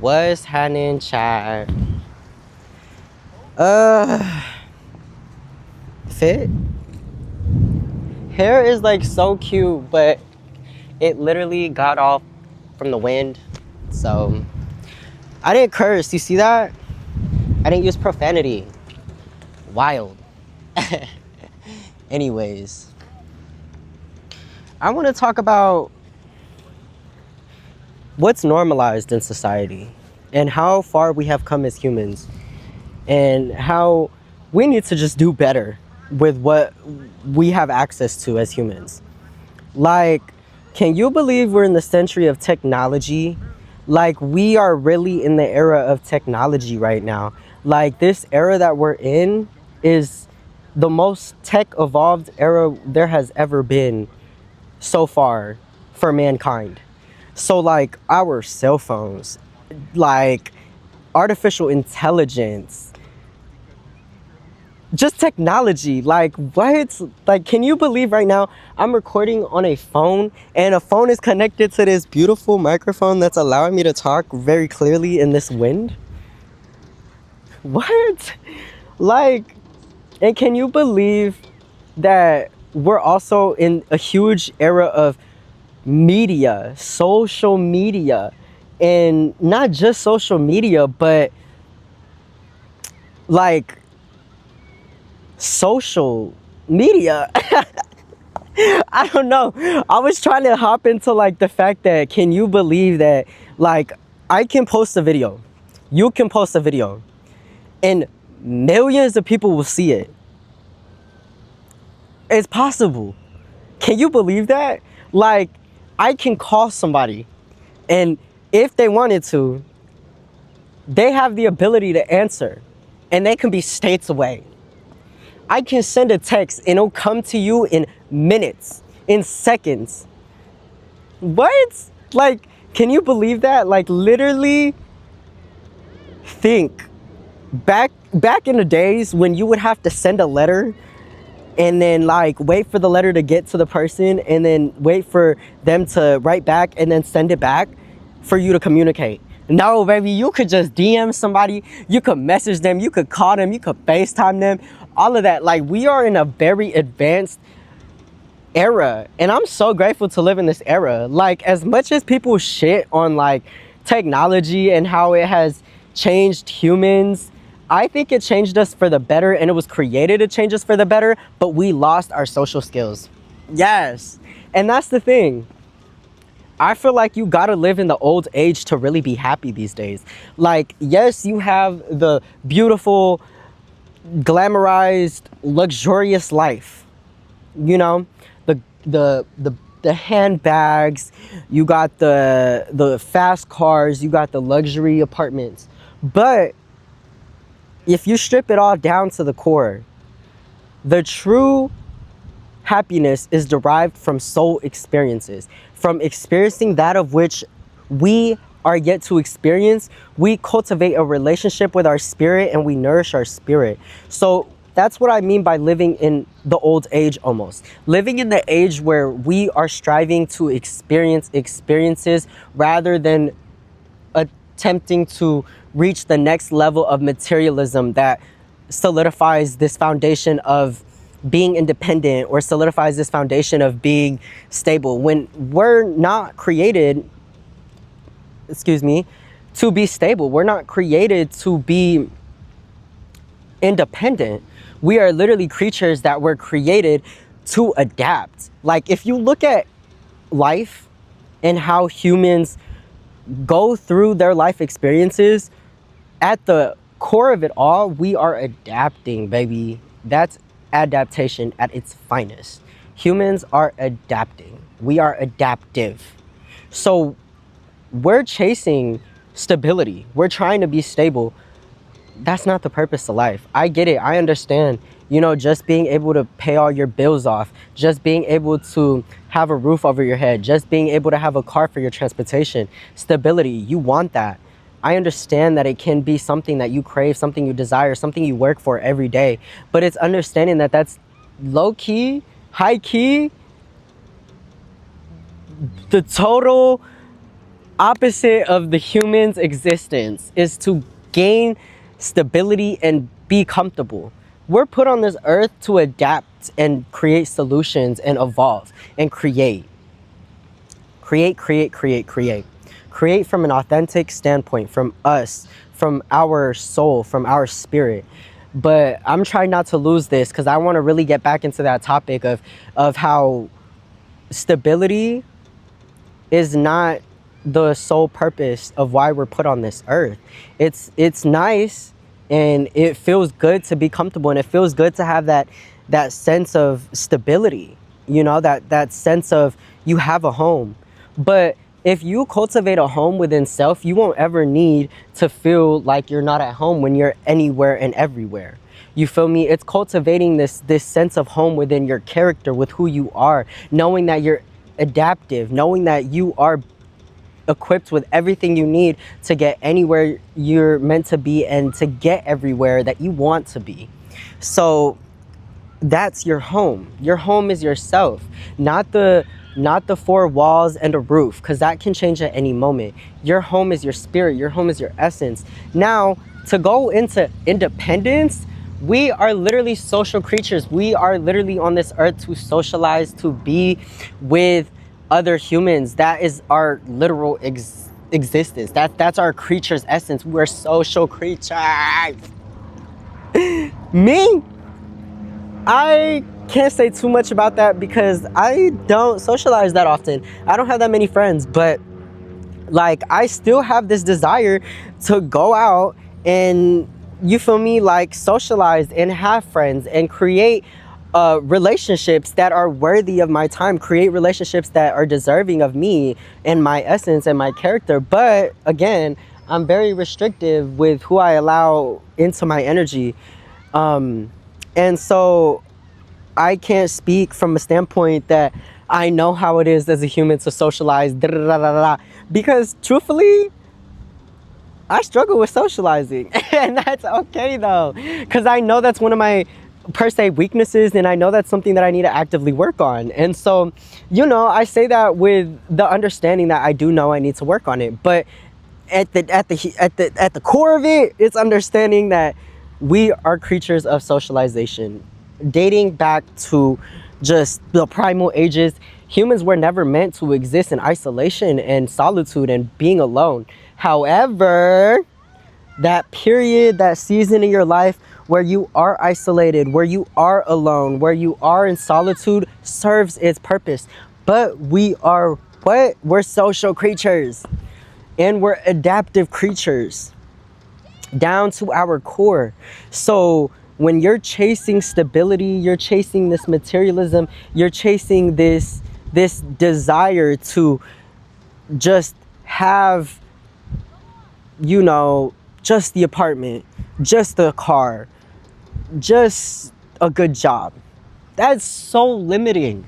What's happening, chat? Fit? Hair is like so cute, but it literally got off from the wind. So I didn't curse. You see that? I didn't use profanity. Wild. Anyways, I want to talk about what's normalized in society and how far we have come as humans and how we need to just do better with what we have access to as humans. Like, can you believe we're in the century of technology? Like, we are really in the era of technology right now. Like, this era that we're in is the most tech evolved era there has ever been so far for mankind. So, like, our cell phones, like, artificial intelligence, just technology, like, what? Like, can you believe right now I'm recording on a phone and a phone is connected to this beautiful microphone that's allowing me to talk very clearly in this wind? What? Like, and can you believe that we're also in a huge era of media, social media, and not just social media, but like social media. I don't know. I was trying to hop into like the fact that, can you believe that, like, I can post a video, you can post a video, and millions of people will see it. It's possible. Can you believe that? Like, I can call somebody, and if they wanted to, they have the ability to answer, and they can be states away. I can send a text and it'll come to you in minutes, in seconds. What? Like, can you believe that? Like, literally think back in the days when you would have to send a letter and then like wait for the letter to get to the person and then wait for them to write back and then send it back for you to communicate. No, baby, you could just DM somebody, you could message them, you could call them, you could FaceTime them, all of that. Like, we are in a very advanced era, and I'm so grateful to live in this era. Like, as much as people shit on like technology and how it has changed humans, I think it changed us for the better, and it was created to change us for the better, but we lost our social skills. Yes, and that's the thing. I feel like you gotta live in the old age to really be happy these days. Like, yes, you have the beautiful, glamorized, luxurious life. You know, the handbags, you got the fast cars, you got the luxury apartments. But if you strip it all down to the core, the true happiness is derived from soul experiences, from experiencing that of which we are yet to experience. We cultivate a relationship with our spirit and we nourish our spirit. So that's what I mean by living in the old age, almost. Living in the age where we are striving to experience experiences rather than attempting to reach the next level of materialism that solidifies this foundation of being independent or solidifies this foundation of being stable, when we're not created, to be stable. We're not created to be independent. We are literally creatures that were created to adapt. Like, if you look at life and how humans go through their life experiences, at the core of it all, we are adapting, baby. That's adaptation at its finest. Humans are adapting. We are adaptive. So we're chasing stability. We're trying to be stable. That's not the purpose of life. I get it. I understand. You know, just being able to pay all your bills off, just being able to have a roof over your head, just being able to have a car for your transportation, stability, you want that. I understand that it can be something that you crave, something you desire, something you work for every day. But it's understanding that that's low key, high key, the total opposite of the human's existence is to gain stability and be comfortable. We're put on this earth to adapt and create solutions and evolve and create. Create from an authentic standpoint, from us, from our soul, from our spirit. But I'm trying not to lose this because I want to really get back into that topic of how stability is not the sole purpose of why we're put on this earth. It's nice and it feels good to be comfortable, and it feels good to have that sense of stability, you know, that sense of you have a home. But if you cultivate a home within self, you won't ever need to feel like you're not at home when you're anywhere and everywhere. You feel me? It's cultivating this sense of home within your character, with who you are, knowing that you're adaptive, knowing that you are equipped with everything you need to get anywhere you're meant to be and to get everywhere that you want to be. So that's your home. Your home is yourself, not the four walls and a roof, because that can change at any moment. Your home is your spirit. Your home is your essence. Now, to go into independence, we are literally social creatures. We are literally on this earth to socialize, to be with other humans. That is our literal existence. That's our creature's essence. We're social creatures. Me, I can't say too much about that because I don't socialize that often. I don't have that many friends, but like I still have this desire to go out and, you feel me, like socialize and have friends and create relationships that are worthy of my time, create relationships that are deserving of me and my essence and my character. But again, I'm very restrictive with who I allow into my energy. And so I can't speak from a standpoint that I know how it is as a human to socialize, because truthfully, I struggle with socializing. And that's okay though, because I know that's one of my per se weaknesses, and I know that's something that I need to actively work on. And so, you know, I say that with the understanding that I do know I need to work on it. But at the core of it, it's understanding that we are creatures of socialization. Dating back to just the primal ages, humans were never meant to exist in isolation and solitude and being alone. However, that period, that season in your life where you are isolated, where you are alone, where you are in solitude serves its purpose. But we are what? We're social creatures, and we're adaptive creatures down to our core. So when you're chasing stability, you're chasing this materialism, you're chasing this desire to just have, you know, just the apartment, just the car, just a good job. That's so limiting.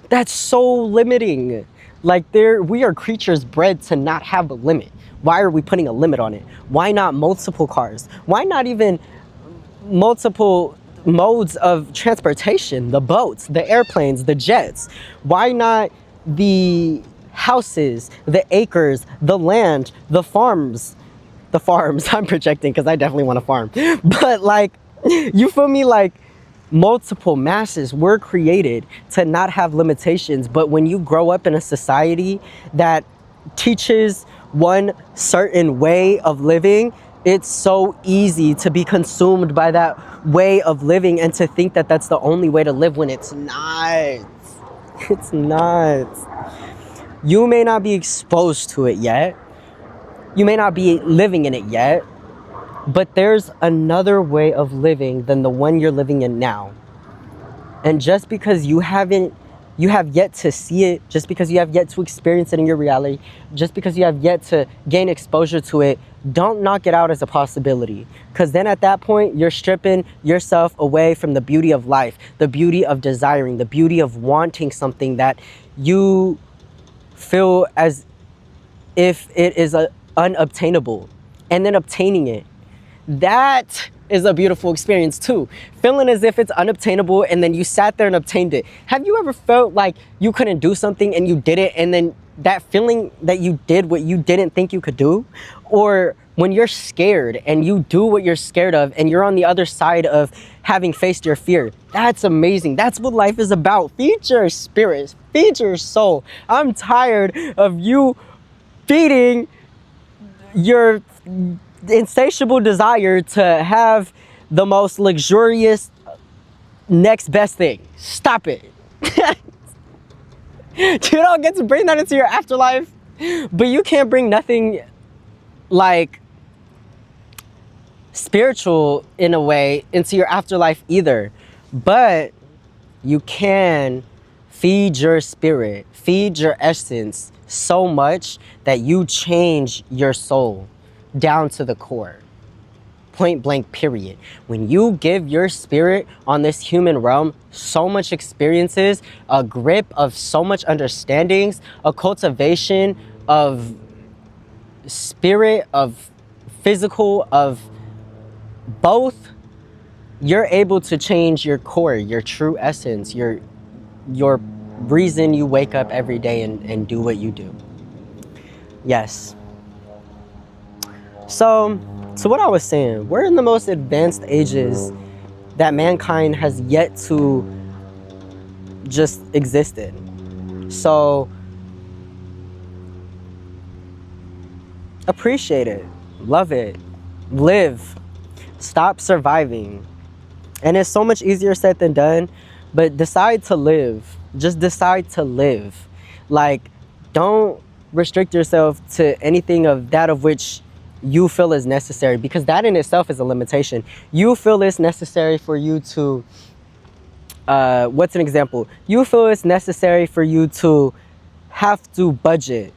That's so limiting. Like we are creatures bred to not have a limit. Why are we putting a limit on it? Why not multiple cars? Why not even multiple modes of transportation? The boats, the airplanes, the jets. Why not the houses, the acres, the land, the farms? The farms, I'm projecting because I definitely want a farm. But like, you feel me? Like, multiple masses were created to not have limitations. But when you grow up in a society that teaches one certain way of living, it's so easy to be consumed by that way of living and to think that that's the only way to live, when it's not. It's not. You may not be exposed to it yet. You may not be living in it yet, but there's another way of living than the one you're living in now. And just because you have yet to see it, just because you have yet to experience it in your reality, just because you have yet to gain exposure to it, don't knock it out as a possibility. Because then at that point, you're stripping yourself away from the beauty of life, the beauty of desiring, the beauty of wanting something that you feel as if it is unobtainable, and then obtaining it. That is a beautiful experience too. Feeling as if it's unobtainable and then you sat there and obtained it. Have you ever felt like you couldn't do something and you did it, and then that feeling that you did what you didn't think you could do, or when you're scared and you do what you're scared of and you're on the other side of having faced your fear. That's amazing. That's what life is about. Feed your spirit, feed your soul. I'm tired of you feeding your insatiable desire to have the most luxurious next best thing. Stop it. You don't get to bring that into your afterlife, but you can't bring nothing like spiritual in a way into your afterlife either. But you can feed your spirit, feed your essence so much that you change your soul down to the core. Point blank, period. When you give your spirit on this human realm so much experiences, a grip of so much understandings, a cultivation of spirit, of physical, of both, you're able to change your core, your true essence, your reason you wake up every day and do what you do. Yes. So what I was saying, we're in the most advanced ages that mankind has yet to just exist in. So appreciate it, love it, live, stop surviving. And it's so much easier said than done, but decide to live. Just decide to live. Like, don't restrict yourself to anything of that of which you feel is necessary, because that in itself is a limitation. You feel it's necessary for you to, what's an example? You feel it's necessary for you to have to budget,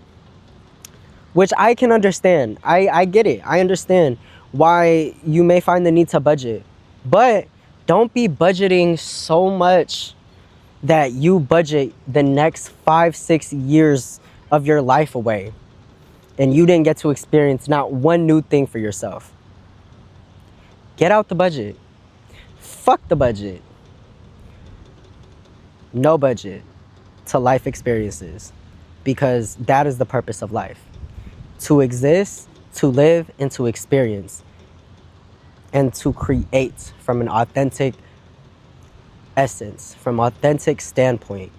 which I can understand. I get it. I understand why you may find the need to budget, but don't be budgeting so much that you budget the next 5-6 years of your life away and you didn't get to experience not one new thing for yourself. Get out the budget. Fuck the budget. No budget to life experiences, because that is the purpose of life. To exist, to live, and to experience, and to create from an authentic essence, from authentic standpoint.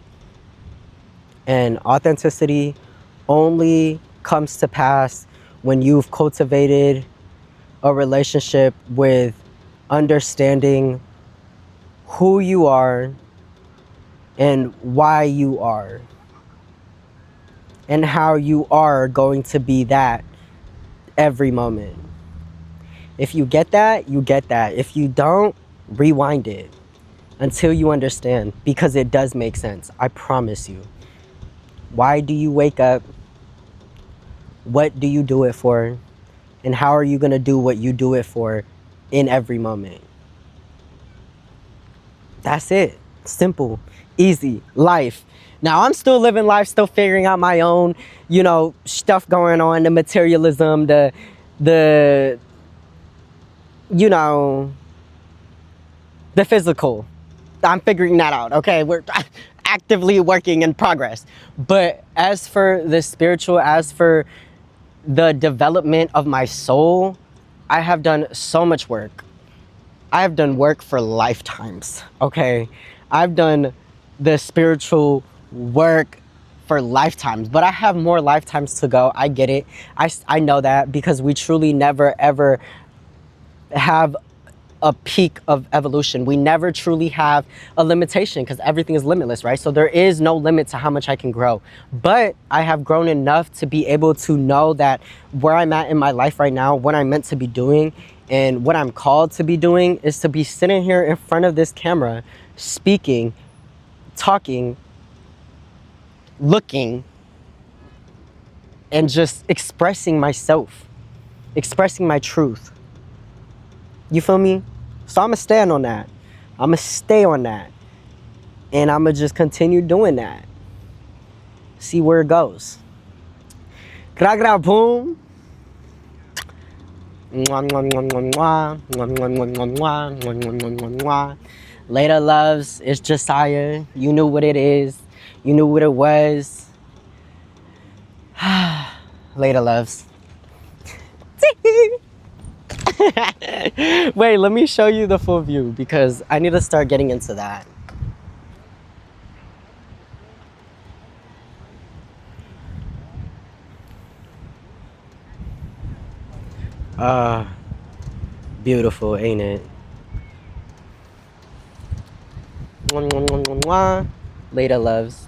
And authenticity only comes to pass when you've cultivated a relationship with understanding who you are and why you are, and how you are going to be that every moment. If you get that, you get that. If you don't, rewind it until you understand, because it does make sense. I promise you. Why do you wake up? What do you do it for? And how are you going to do what you do it for in every moment? That's it. Simple, easy life. Now, I'm still living life, still figuring out my own, stuff going on, the materialism, the physical. I'm figuring that out, okay? We're actively working in progress. But as for the spiritual, as for the development of my soul, I have done so much work. I have done work for lifetimes, okay? I've done the spiritual work for lifetimes, but I have more lifetimes to go. I get it. I know that, because we truly never ever have a peak of evolution. We never truly have a limitation, because everything is limitless, right? So there is no limit to how much I can grow. But I have grown enough to be able to know that where I'm at in my life right now, what I'm meant to be doing and what I'm called to be doing is to be sitting here in front of this camera, speaking, talking, looking, and just expressing myself, expressing my truth. You feel me? So I'm going to stand on that. I'm going to stay on that. And I'm going to just continue doing that. See where it goes. Gra gra boom. Later, loves. It's Jasiah. You knew what it is. You knew what it was. Later, loves. Wait, let me show you the full view because I need to start getting into that. Beautiful, ain't it? Mwah, mwah, mwah, mwah. Later, loves.